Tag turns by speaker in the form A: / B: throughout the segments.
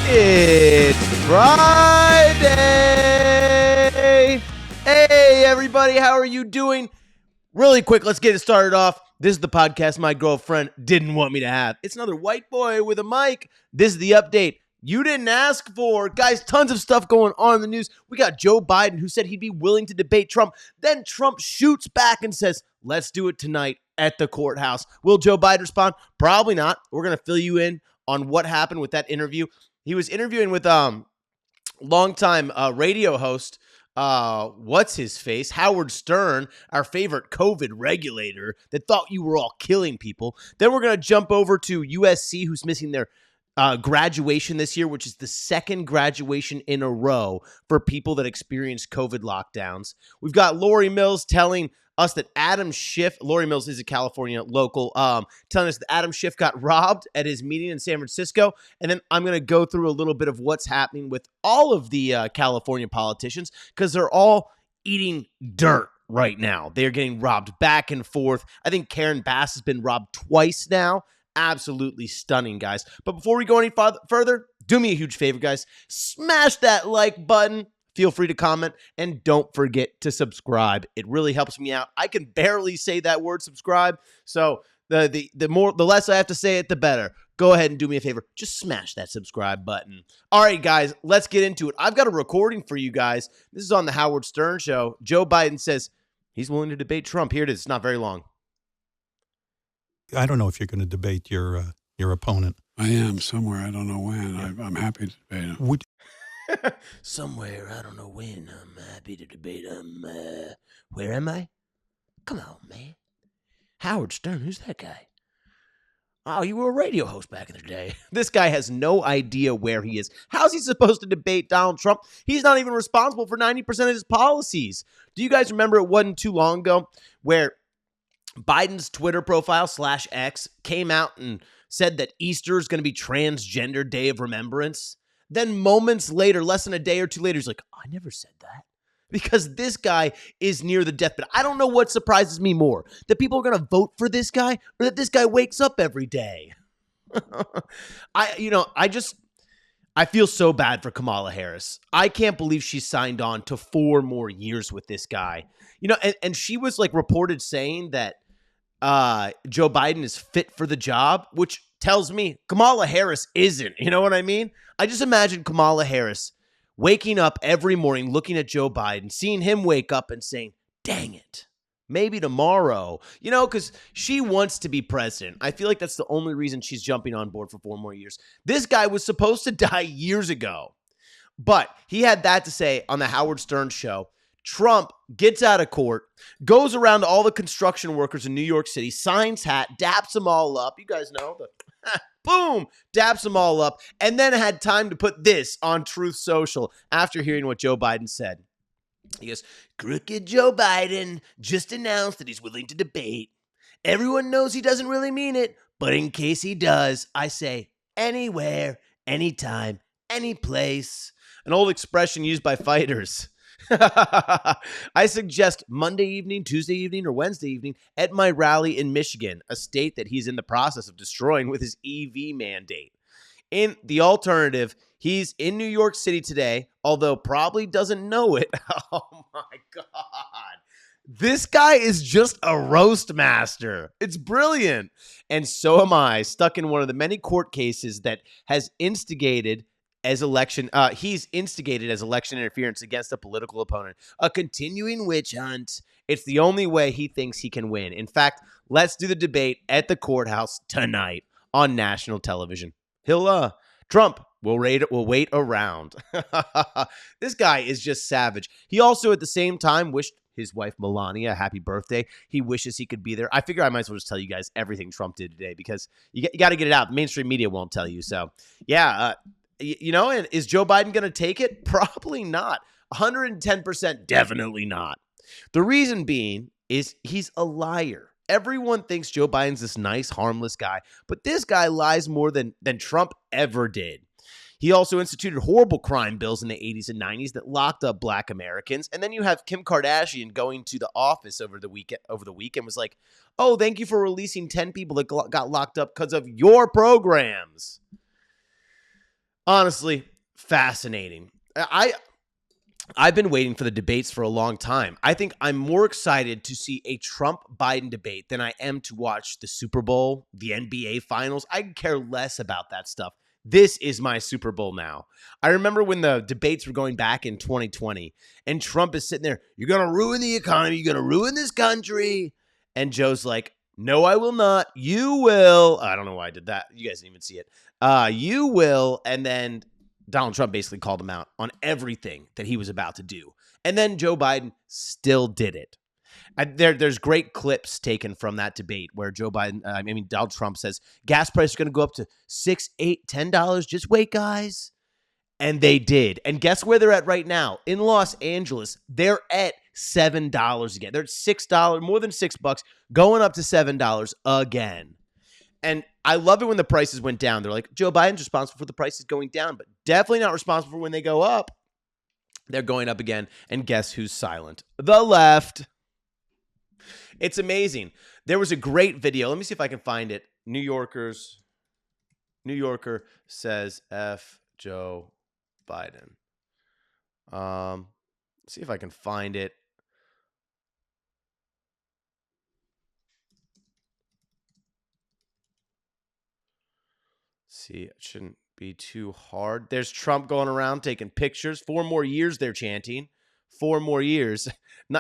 A: It's Friday. Hey, everybody, how are you doing? Really quick, let's get it started off. This is the podcast my girlfriend didn't want me to have. It's another white boy with a mic. This is the update you didn't ask for. Guys, tons of stuff going on in the news. We got Joe Biden, who said he'd be willing to debate Trump. Then Trump shoots back and says, let's do it tonight at the courthouse. Will Joe Biden respond? Probably not. We're going to fill you in on what happened with that interview. He was interviewing with longtime radio host, what's his face, Howard Stern, our favorite COVID regulator that thought you were all killing people. Then we're going to jump over to USC, who's missing their graduation this year, which is the second graduation in a row for people that experienced COVID lockdowns. We've got Lori Mills telling us that Adam Schiff, Lori Mills is a California local, telling us that Adam Schiff got robbed at his meeting in San Francisco. And then I'm going to go through a little bit of what's happening with all of the California politicians, because they're all eating dirt right now. They're getting robbed back and forth. I think Karen Bass has been robbed twice now. Absolutely stunning, guys. But before we go any further, do me a huge favor, guys. Smash that like button. Feel free to comment, and don't forget to subscribe. It really helps me out. I can barely say that word subscribe, so the less I have to say it, the better. Go ahead and do me a favor. Just smash that subscribe button. All right, guys, let's get into it. I've got a recording for you guys. This is on the Howard Stern Show. Joe Biden says he's willing to debate Trump. Here it is. It's not very long.
B: I don't know if you're going to debate your opponent.
C: I am somewhere. I don't know when. Yeah. I'm happy to debate him.
A: Somewhere, I don't know when. I'm happy to debate him. Where am I? Come on, man. Howard Stern, who's that guy? Oh, you were a radio host back in the day. This guy has no idea where he is. How's he supposed to debate Donald Trump? He's not even responsible for 90% of his policies. Do you guys remember it wasn't too long ago where Biden's Twitter profile /X came out and said that Easter is going to be Transgender Day of Remembrance? Then moments later, less than a day or two later, he's like, I never said that. Because this guy is near the deathbed. I don't know what surprises me more, that people are going to vote for this guy or that this guy wakes up every day. I feel so bad for Kamala Harris. I can't believe she signed on to 4 more years with this guy. And she was like reported saying that Joe Biden is fit for the job, which tells me Kamala Harris isn't. You know what I mean? I just imagine Kamala Harris waking up every morning, looking at Joe Biden, seeing him wake up and saying, dang it, maybe tomorrow, because she wants to be president. I feel like that's the only reason she's jumping on board for 4 more years. This guy was supposed to die years ago, but he had that to say on the Howard Stern Show. Trump gets out of court, goes around to all the construction workers in New York City, signs hat, daps them all up. You guys know, boom, daps them all up, and then had time to put this on Truth Social after hearing what Joe Biden said. He goes, crooked Joe Biden just announced that he's willing to debate. Everyone knows he doesn't really mean it, but in case he does, I say anywhere, anytime, any place. An old expression used by fighters. I suggest Monday evening, Tuesday evening, or Wednesday evening at my rally in Michigan, a state that he's in the process of destroying with his EV mandate. In the alternative, he's in New York City today, although probably doesn't know it. Oh my God. This guy is just a roast master. It's brilliant. And so am I, stuck in one of the many court cases that has instigated as election interference against a political opponent, a continuing witch hunt. It's the only way he thinks he can win. In fact, let's do the debate at the courthouse tonight on national television. Trump will wait around. This guy is just savage. He also at the same time wished his wife Melania a happy birthday. He wishes he could be there. I figure I might as well just tell you guys everything Trump did today, because you got to get it out. The mainstream media won't tell you. So yeah, and is Joe Biden going to take it? Probably not. 110% definitely not. The reason being is he's a liar. Everyone thinks Joe Biden's this nice, harmless guy, but this guy lies more than Trump ever did. He also instituted horrible crime bills in the 80s and 90s that locked up Black Americans. And then you have Kim Kardashian going to the office over the weekend was like, oh, thank you for releasing 10 people that got locked up because of your programs. Honestly, fascinating. I've been waiting for the debates for a long time. I think I'm more excited to see a Trump-Biden debate than I am to watch the Super Bowl, the NBA Finals. I care less about that stuff. This is my Super Bowl now. I remember when the debates were going back in 2020, and Trump is sitting there, you're going to ruin the economy, you're going to ruin this country. And Joe's like, no, I will not. You will. I don't know why I did that. You guys didn't even see it. You will. And then Donald Trump basically called him out on everything that he was about to do. And then Joe Biden still did it. There's great clips taken from that debate where Donald Trump says gas prices are going to go up to $6, $8, $10. Just wait, guys. And they did. And guess where they're at right now? In Los Angeles, they're at $7 again. They're at $6, more than $6, going up to $7 again. And I love it when the prices went down. They're like, Joe Biden's responsible for the prices going down, but definitely not responsible for when they go up. They're going up again. And guess who's silent? The left. It's amazing. There was a great video. Let me see if I can find it. New Yorker says F Joe Biden. See if I can find it. See, it shouldn't be too hard. There's Trump going around taking pictures. 4 more years they're chanting. 4 more years.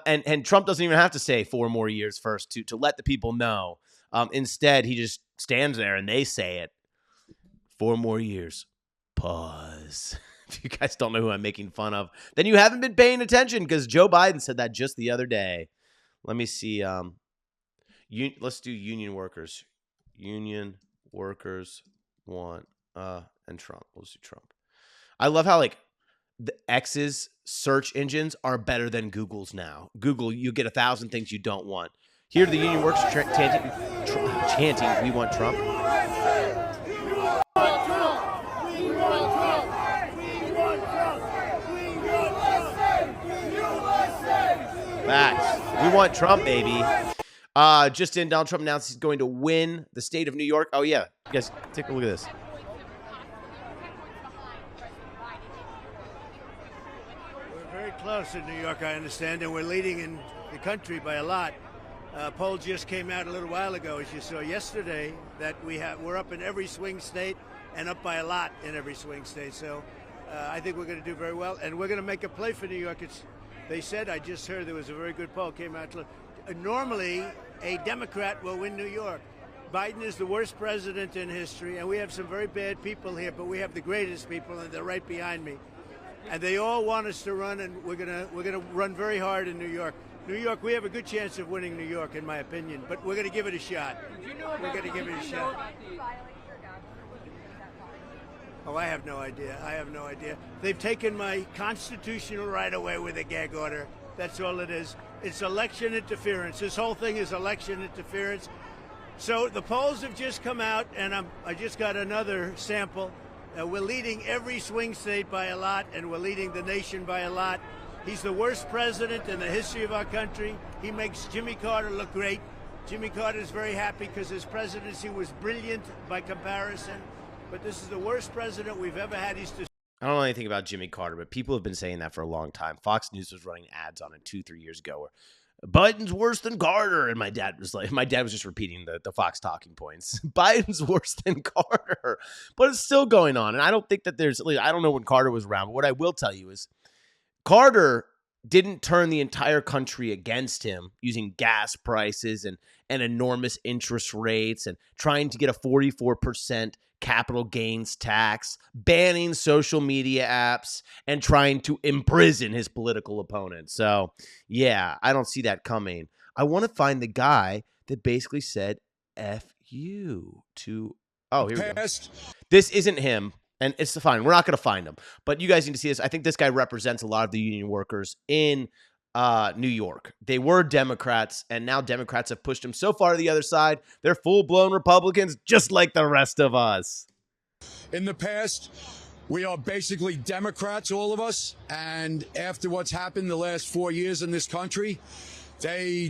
A: And Trump doesn't even have to say 4 more years first to let the people know. Instead, he just stands there and they say it. 4 more years. Pause. If you guys don't know who I'm making fun of, then you haven't been paying attention because Joe Biden said that just the other day. Let me see. Let's do union workers. Union workers want and Trump. We'll do Trump. I love how the X's search engines are better than Google's now. Google, you get 1,000 things you don't want. Here are the union workers chanting, we want Trump. Facts. We want Trump, baby. Just in, Donald Trump announced he's going to win the state of New York. Oh, yeah. You guys, take a look at this.
D: We're very close in New York, I understand, and we're leading in the country by a lot. Poll just came out a little while ago, as you saw yesterday, that we're up in every swing state and up by a lot in every swing state. So I think we're going to do very well, and we're going to make a play for New York. They said, I just heard there was a very good poll came out. Normally, a Democrat will win New York. Biden is the worst president in history, and we have some very bad people here, but we have the greatest people, and they're right behind me. And they all want us to run, and we're gonna run very hard in New York. New York, we have a good chance of winning New York, in my opinion, but we're going to give it a shot. We're going to give it a shot. Oh, I have no idea. I have no idea. They've taken my constitutional right away with a gag order. That's all it is. It's election interference. This whole thing is election interference. So the polls have just come out, and I just got another sample. We're leading every swing state by a lot, and we're leading the nation by a lot. He's the worst president in the history of our country. He makes Jimmy Carter look great. Jimmy Carter is very happy because his presidency was brilliant by comparison. But this is the worst president we've ever had.
A: I don't know anything about Jimmy Carter, but people have been saying that for a long time. Fox News was running ads on it 2-3 years ago where Biden's worse than Carter. And my dad was just repeating the Fox talking points. Biden's worse than Carter. But it's still going on. And I don't think that I don't know when Carter was around. But what I will tell you is Carter didn't turn the entire country against him using gas prices and enormous interest rates and trying to get a 44% capital gains tax, banning social media apps, and trying to imprison his political opponent. So, yeah, I don't see that coming. I want to find the guy that basically said F you to... Oh, here we go. This isn't him. And it's fine. We're not going to find him. But you guys need to see this. I think this guy represents a lot of the union workers in New York. They were Democrats, and now Democrats have pushed them so far to the other side. They're full-blown Republicans, just like the rest of us.
E: In the past, we are basically Democrats, all of us. And after what's happened the last 4 years in this country,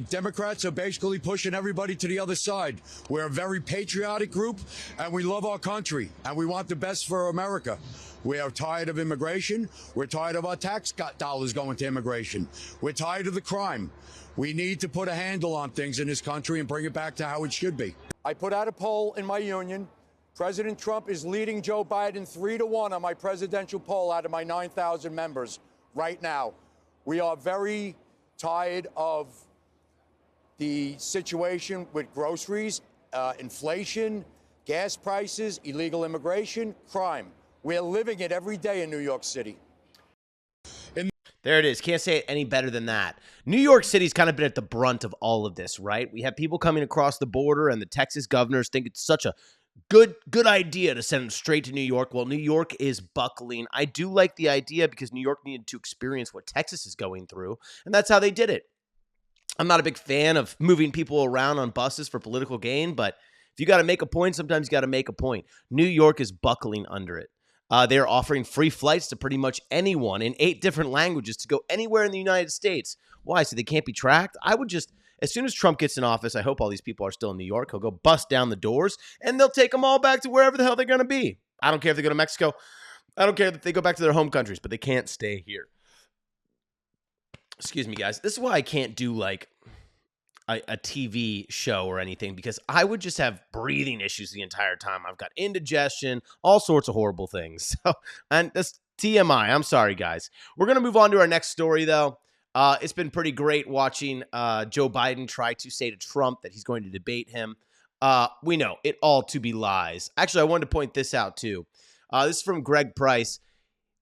E: Democrats are basically pushing everybody to the other side. We're a very patriotic group, and we love our country, and we want the best for America. We are tired of immigration. We're tired of our tax dollars going to immigration. We're tired of the crime. We need to put a handle on things in this country and bring it back to how it should be. I put out a poll in my union. President Trump is leading Joe Biden 3-1 on my presidential poll out of my 9,000 members right now. We are very tired of the situation with groceries, inflation, gas prices, illegal immigration, crime. We're living it every day in New York City.
A: There it is. Can't say it any better than that. New York City's kind of been at the brunt of all of this, right? We have people coming across the border, and the Texas governors think it's such a good idea to send them straight to New York. Well, New York is buckling. I do like the idea because New York needed to experience what Texas is going through, and that's how they did it. I'm not a big fan of moving people around on buses for political gain, but if you got to make a point, sometimes you got to make a point. New York is buckling under it. They're offering free flights to pretty much anyone in 8 different languages to go anywhere in the United States. Why? So they can't be tracked? I would just, as soon as Trump gets in office, I hope all these people are still in New York. He'll go bust down the doors, and they'll take them all back to wherever the hell they're going to be. I don't care if they go to Mexico. I don't care if they go back to their home countries, but they can't stay here. Excuse me, guys. This is why I can't do like a TV show or anything, because I would just have breathing issues the entire time. I've got indigestion, all sorts of horrible things. So, and that's TMI. I'm sorry, guys. We're going to move on to our next story, though. It's been pretty great watching Joe Biden try to say to Trump that he's going to debate him. We know it all to be lies. Actually, I wanted to point this out, too. This is from Greg Price.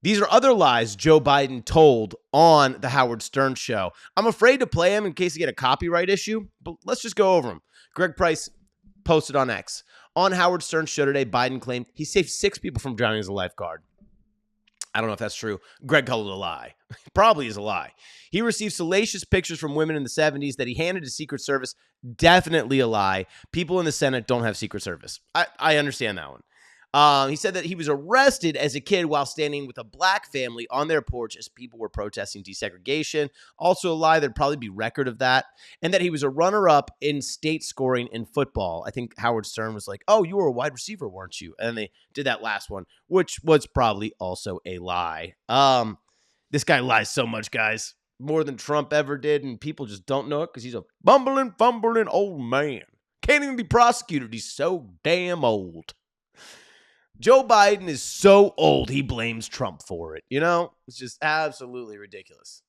A: These are other lies Joe Biden told on the Howard Stern show. I'm afraid to play them in case they get a copyright issue, but let's just go over them. Greg Price posted on X. On Howard Stern's show today, Biden claimed he saved 6 people from drowning as a lifeguard. I don't know if that's true. Greg called it a lie. Probably is a lie. He received salacious pictures from women in the 70s that he handed to Secret Service. Definitely a lie. People in the Senate don't have Secret Service. I understand that one. He said that he was arrested as a kid while standing with a black family on their porch as people were protesting desegregation. Also a lie, there'd probably be record of that. And that he was a runner-up in state scoring in football. I think Howard Stern was like, oh, you were a wide receiver, weren't you? And then they did that last one, which was probably also a lie. This guy lies so much, guys. More than Trump ever did, and people just don't know it because he's a bumbling, fumbling old man. Can't even be prosecuted. He's so damn old. Joe Biden is so old, he blames Trump for it. You know, it's just absolutely ridiculous.